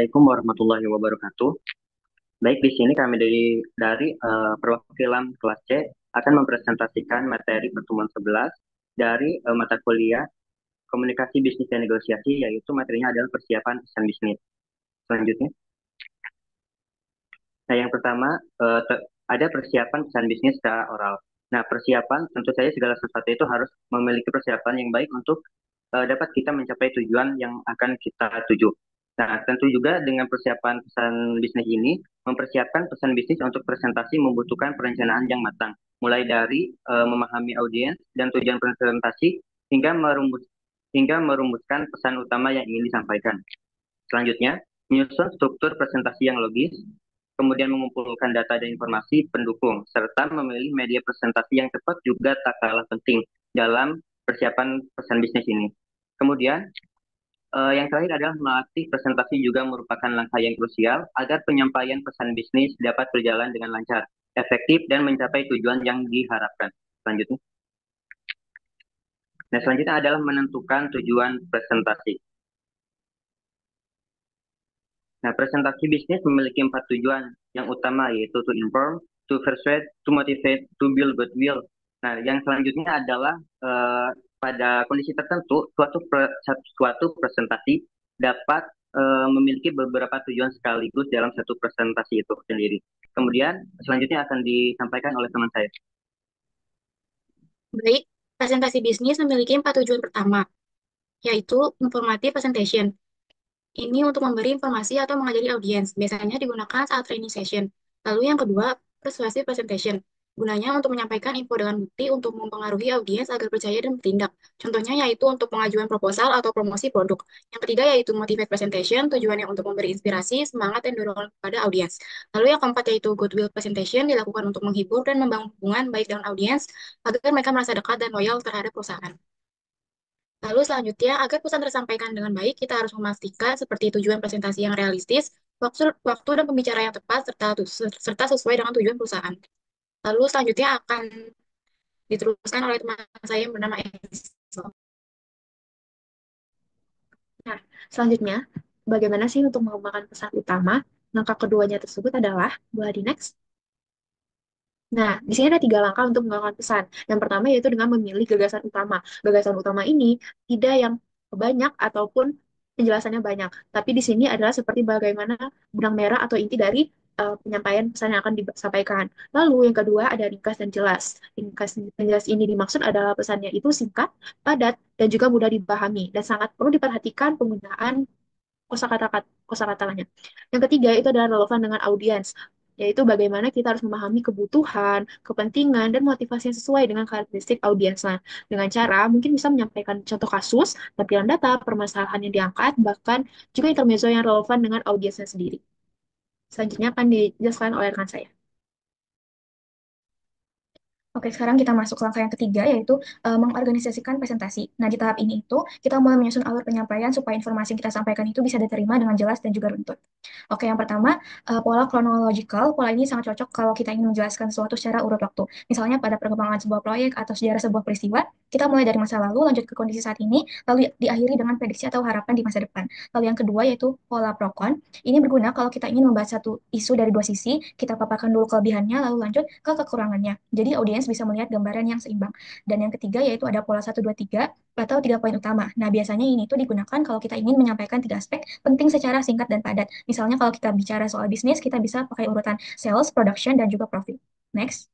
Assalamualaikum warahmatullahi wabarakatuh. Baik, di sini kami dari perwakilan kelas C akan mempresentasikan materi pertemuan 11 dari mata kuliah Komunikasi Bisnis dan Negosiasi, yaitu materinya adalah persiapan pesan bisnis. Selanjutnya, nah yang pertama ada persiapan pesan bisnis secara oral. Nah, persiapan tentu saja segala sesuatu itu harus memiliki persiapan yang baik untuk dapat kita mencapai tujuan yang akan kita tuju. Nah, tentu juga dengan persiapan pesan bisnis ini, mempersiapkan pesan bisnis untuk presentasi membutuhkan perencanaan yang matang, mulai dari memahami audiens dan tujuan presentasi hingga merumuskan pesan utama yang ingin disampaikan. Selanjutnya, menyusun struktur presentasi yang logis, kemudian mengumpulkan data dan informasi pendukung, serta memilih media presentasi yang tepat juga tak kalah penting dalam persiapan pesan bisnis ini. Kemudian, yang terakhir adalah melatih presentasi juga merupakan langkah yang krusial agar penyampaian pesan bisnis dapat berjalan dengan lancar, efektif, dan mencapai tujuan yang diharapkan. Selanjutnya. Nah, selanjutnya adalah menentukan tujuan presentasi. Nah, presentasi bisnis memiliki 4 tujuan yang utama, yaitu to inform, to persuade, to motivate, to build goodwill. Nah, yang selanjutnya adalah pada kondisi tertentu suatu presentasi dapat memiliki beberapa tujuan sekaligus dalam satu presentasi itu sendiri. Kemudian selanjutnya akan disampaikan oleh teman saya. Baik, presentasi bisnis memiliki 4 tujuan pertama, yaitu informative presentation. Ini untuk memberi informasi atau mengajari audiens, biasanya digunakan saat training session. Lalu yang kedua, persuasive presentation. Gunanya untuk menyampaikan info dengan bukti untuk mempengaruhi audiens agar percaya dan bertindak. Contohnya yaitu untuk pengajuan proposal atau promosi produk. Yang ketiga yaitu motivate presentation, tujuannya untuk memberi inspirasi, semangat, dan dorongan kepada audiens. Lalu yang keempat yaitu goodwill presentation, dilakukan untuk menghibur dan membangun hubungan baik dengan audiens agar mereka merasa dekat dan loyal terhadap perusahaan. Lalu selanjutnya, agar pesan tersampaikan dengan baik, kita harus memastikan seperti tujuan presentasi yang realistis, waktu dan pembicara yang tepat, serta sesuai dengan tujuan perusahaan. Lalu selanjutnya akan diteruskan oleh teman saya yang bernama Enzo. Nah, selanjutnya, bagaimana sih untuk mengembangkan pesan utama? Langkah keduanya tersebut adalah, boleh di next. Nah, di sini ada 3 langkah untuk mengembangkan pesan. Yang pertama yaitu dengan memilih gagasan utama. Gagasan utama ini tidak yang banyak ataupun penjelasannya banyak. Tapi di sini adalah seperti bagaimana benang merah atau inti dari penyampaian pesan yang akan disampaikan. Lalu yang kedua ada ringkas dan jelas. Ringkas dan jelas ini dimaksud adalah pesannya itu singkat, padat, dan juga mudah dipahami. Dan sangat perlu diperhatikan penggunaan kosakatanya. Yang ketiga itu adalah relevan dengan audiens, yaitu bagaimana kita harus memahami kebutuhan, kepentingan, dan motivasi yang sesuai dengan karakteristik audiens. Nah, dengan cara mungkin bisa menyampaikan contoh kasus, tampilan data, permasalahan yang diangkat, bahkan juga intermezzo yang relevan dengan audiensnya sendiri. Selanjutnya akan dijelaskan oleh rekan saya. Oke, sekarang kita masuk ke langkah yang ketiga, yaitu mengorganisasikan presentasi. Nah, di tahap ini itu, kita mulai menyusun alur penyampaian supaya informasi yang kita sampaikan itu bisa diterima dengan jelas dan juga runtut. Oke, yang pertama, pola chronological. Pola ini sangat cocok kalau kita ingin menjelaskan sesuatu secara urut waktu. Misalnya pada perkembangan sebuah proyek atau sejarah sebuah peristiwa, kita mulai dari masa lalu, lanjut ke kondisi saat ini, lalu diakhiri dengan prediksi atau harapan di masa depan. Lalu yang kedua, yaitu pola pro-con. Ini berguna kalau kita ingin membahas satu isu dari 2 sisi, kita paparkan dulu kelebihannya, lalu lanjut ke kekurangannya. Jadi audiens bisa melihat gambaran yang seimbang. Dan yang ketiga yaitu ada pola 1, 2, 3 atau 3 poin utama. Nah, biasanya ini tuh digunakan kalau kita ingin menyampaikan 3 aspek penting secara singkat dan padat. Misalnya kalau kita bicara soal bisnis, kita bisa pakai urutan sales, production, dan juga profit. Next.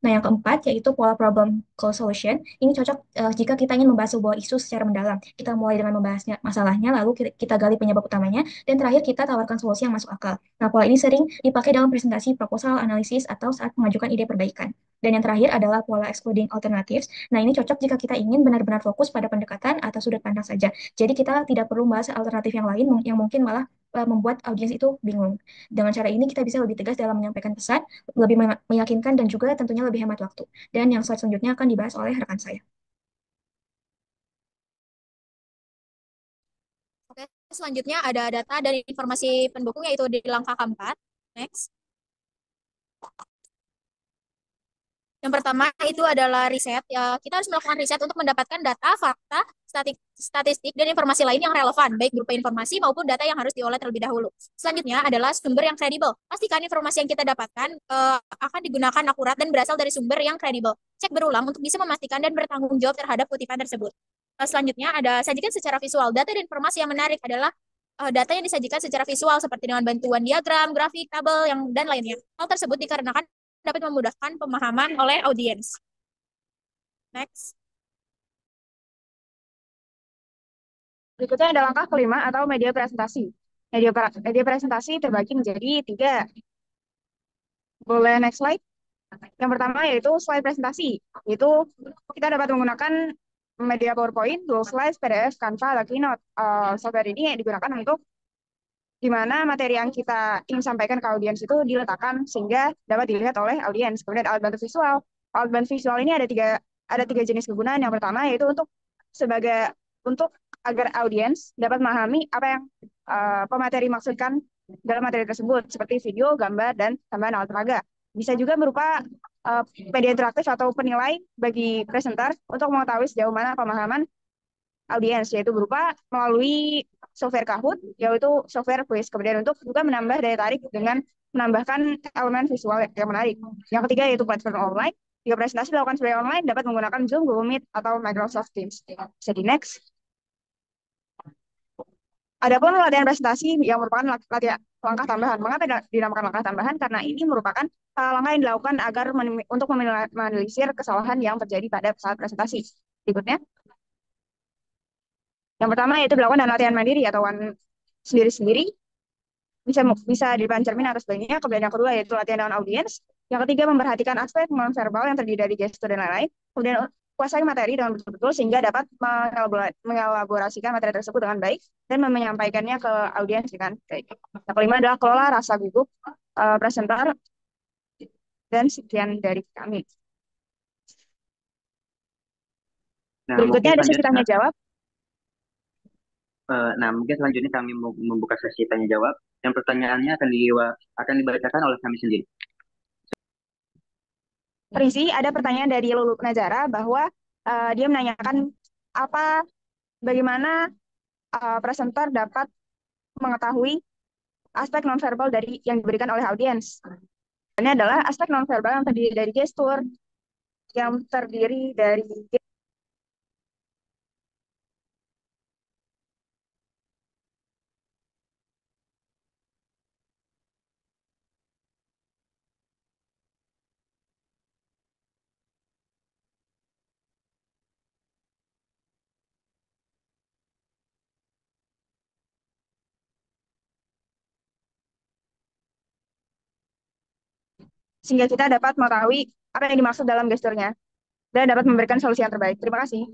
Nah, yang keempat yaitu pola problem call solution. Ini cocok jika kita ingin membahas sebuah isu secara mendalam. Kita mulai dengan membahasnya masalahnya, lalu kita gali penyebab utamanya, dan terakhir kita tawarkan solusi yang masuk akal. Nah, pola ini sering dipakai dalam presentasi proposal, analisis, atau saat mengajukan ide perbaikan. Dan yang terakhir adalah pola excluding alternatives. Nah, ini cocok jika kita ingin benar-benar fokus pada pendekatan atau sudut pandang saja. Jadi kita tidak perlu membahas alternatif yang lain yang mungkin malah membuat audiens itu bingung. Dengan cara ini kita bisa lebih tegas dalam menyampaikan pesan, lebih meyakinkan dan juga tentunya lebih hemat waktu. Dan yang slide selanjutnya akan dibahas oleh rekan saya. Oke, selanjutnya ada data dan informasi pendukung yaitu di langkah keempat. Next. Yang pertama itu adalah riset. Ya, kita harus melakukan riset untuk mendapatkan data, fakta, statistik, dan informasi lain yang relevan, baik berupa informasi maupun data yang harus diolah terlebih dahulu. Selanjutnya adalah sumber yang kredibel. Pastikan informasi yang kita dapatkan akan digunakan akurat dan berasal dari sumber yang kredibel. Cek berulang untuk bisa memastikan dan bertanggung jawab terhadap kutipan tersebut. Selanjutnya ada sajikan secara visual. Data dan informasi yang menarik adalah data yang disajikan secara visual seperti dengan bantuan diagram, grafik, tabel, dan lainnya. Hal tersebut dikarenakan dapat memudahkan pemahaman oleh audiens. Next. Berikutnya ada langkah kelima atau media presentasi. Media presentasi terbagi menjadi 3. Boleh next slide? Yang pertama yaitu slide presentasi. Yaitu kita dapat menggunakan media PowerPoint, Google Slides, PDF, Canva, atau Keynote. Software ini digunakan untuk di mana materi yang kita ingin sampaikan ke audiens itu diletakkan sehingga dapat dilihat oleh audiens. Kemudian alat bantu visual. Alat bantu visual ini ada tiga jenis kegunaan. Yang pertama yaitu untuk agar audiens dapat memahami apa yang pemateri maksudkan dalam materi tersebut, seperti video, gambar, dan tambahan alat peraga. Bisa juga berupa media interaktif atau penilai bagi presenter untuk mengetahui sejauh mana pemahaman audiens, yaitu berupa melalui software Kahoot, yaitu software quiz. Kemudian untuk juga menambah daya tarik dengan menambahkan elemen visual yang menarik. Yang ketiga yaitu platform online. Jika presentasi dilakukan sebagai online, dapat menggunakan Zoom, Google Meet, atau Microsoft Teams. Bisa di next. Adapun latihan presentasi yang merupakan langkah tambahan. Mengapa dinamakan langkah tambahan? Karena ini merupakan langkah yang dilakukan agar untuk meminimalisir kesalahan yang terjadi pada saat presentasi. Berikutnya. Yang pertama yaitu dilakukan dengan latihan mandiri atau sendiri-sendiri. Bisa di depan cermin atau sebagainya. Kemudian yang kedua yaitu latihan dengan audiens. Yang ketiga memperhatikan aspek non-verbal yang terdiri dari gestur dan lain-lain. Kemudian kuasai materi dengan betul-betul sehingga dapat mengelaborasikan materi tersebut dengan baik dan menyampaikannya ke audiens dengan baik. Yang kelima adalah kelola rasa gugup presenter, dan sekian dari kami. Nah, Berikutnya ada sesi tanya jawab. Mungkin selanjutnya kami membuka sesi tanya jawab. Yang pertanyaannya akan dibacakan oleh kami sendiri. Perisi, ada pertanyaan dari Lulu Najara bahwa dia menanyakan bagaimana presenter dapat mengetahui aspek nonverbal yang diberikan oleh audiens. Ini adalah aspek nonverbal yang terdiri dari gestur, yang terdiri dari sehingga kita dapat mengetahui apa yang dimaksud dalam gesturnya dan dapat memberikan solusi yang terbaik. Terima kasih.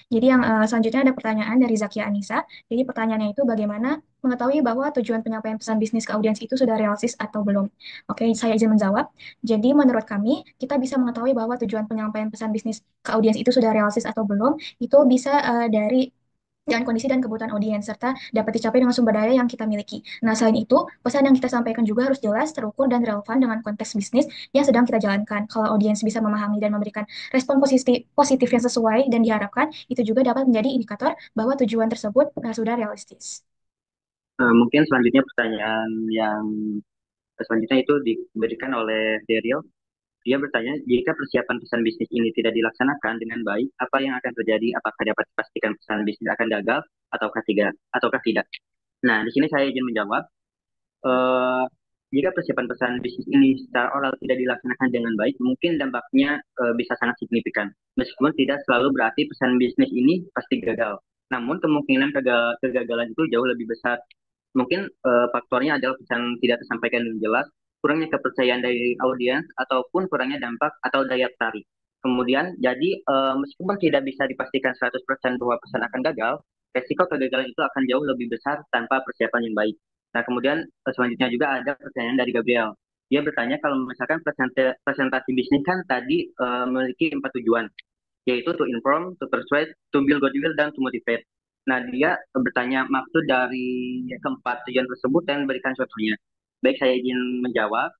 Jadi yang selanjutnya ada pertanyaan dari Zakia Anissa. Jadi pertanyaannya itu bagaimana mengetahui bahwa tujuan penyampaian pesan bisnis ke audiens itu sudah realistis atau belum? Oke, saya izin menjawab. Jadi menurut kami, kita bisa mengetahui bahwa tujuan penyampaian pesan bisnis ke audiens itu sudah realistis atau belum, itu bisa dari dengan kondisi dan kebutuhan audiens, serta dapat dicapai dengan sumber daya yang kita miliki. Nah, selain itu, pesan yang kita sampaikan juga harus jelas, terukur, dan relevan dengan konteks bisnis yang sedang kita jalankan. Kalau audiens bisa memahami dan memberikan respon positif yang sesuai dan diharapkan, itu juga dapat menjadi indikator bahwa tujuan tersebut sudah realistis. Mungkin selanjutnya pertanyaan yang selanjutnya itu diberikan oleh Daryl. Dia bertanya, jika persiapan pesan bisnis ini tidak dilaksanakan dengan baik, apa yang akan terjadi? Apakah dapat dipastikan pesan bisnis akan gagal ataukah tidak? Nah, di sini saya izin menjawab. Jika persiapan pesan bisnis ini secara oral tidak dilaksanakan dengan baik, mungkin dampaknya bisa sangat signifikan. Meskipun tidak selalu berarti pesan bisnis ini pasti gagal. Namun kemungkinan kegagalan itu jauh lebih besar. Mungkin faktornya adalah pesan tidak tersampaikan dengan jelas, kurangnya kepercayaan dari audiens, ataupun kurangnya dampak atau daya tarik. Kemudian, jadi meskipun tidak bisa dipastikan 100% bahwa pesan akan gagal, resiko kegagalan itu akan jauh lebih besar tanpa persiapan yang baik. Nah, kemudian selanjutnya juga ada pertanyaan dari Gabriel. Dia bertanya kalau misalkan presentasi bisnis kan tadi memiliki 4 tujuan, yaitu to inform, to persuade, to build goodwill, dan to motivate. Nah, dia bertanya maksud dari keempat tujuan tersebut dan berikan contohnya. Baik, saya izin menjawab.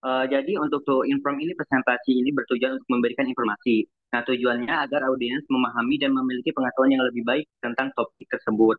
Jadi untuk to inform ini presentasi ini bertujuan untuk memberikan informasi. Nah, tujuannya agar audiens memahami dan memiliki pengetahuan yang lebih baik tentang topik tersebut.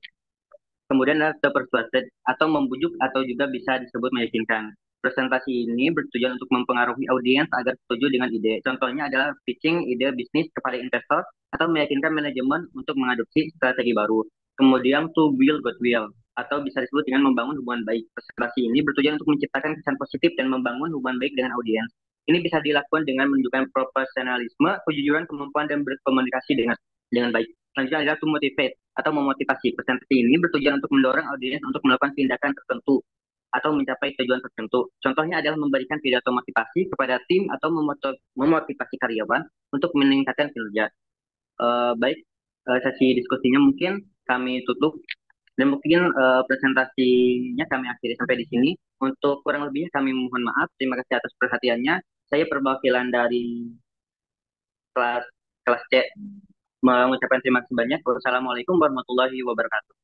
Kemudian ada the persuaded atau membujuk atau juga bisa disebut meyakinkan. Presentasi ini bertujuan untuk mempengaruhi audiens agar setuju dengan ide. Contohnya adalah pitching ide bisnis kepada investor atau meyakinkan manajemen untuk mengadopsi strategi baru. Kemudian to build goodwill atau bisa disebut dengan membangun hubungan baik. Presentasi ini bertujuan untuk menciptakan kesan positif dan membangun hubungan baik dengan audiens. Ini bisa dilakukan dengan menunjukkan profesionalisme, kejujuran, kemampuan dan berkomunikasi dengan baik. Selanjutnya adalah to motivate atau memotivasi. Presentasi ini bertujuan untuk mendorong audiens untuk melakukan tindakan tertentu atau mencapai tujuan tertentu. Contohnya adalah memberikan pidato motivasi kepada tim atau memotivasi karyawan untuk meningkatkan kinerja. Baik, sesi diskusinya mungkin kami tutup dan mungkin presentasinya kami akhiri sampai di sini. Untuk kurang lebihnya kami mohon maaf. Terima kasih atas perhatiannya. Saya perwakilan dari kelas kelas C mengucapkan terima kasih banyak. Wassalamualaikum warahmatullahi wabarakatuh.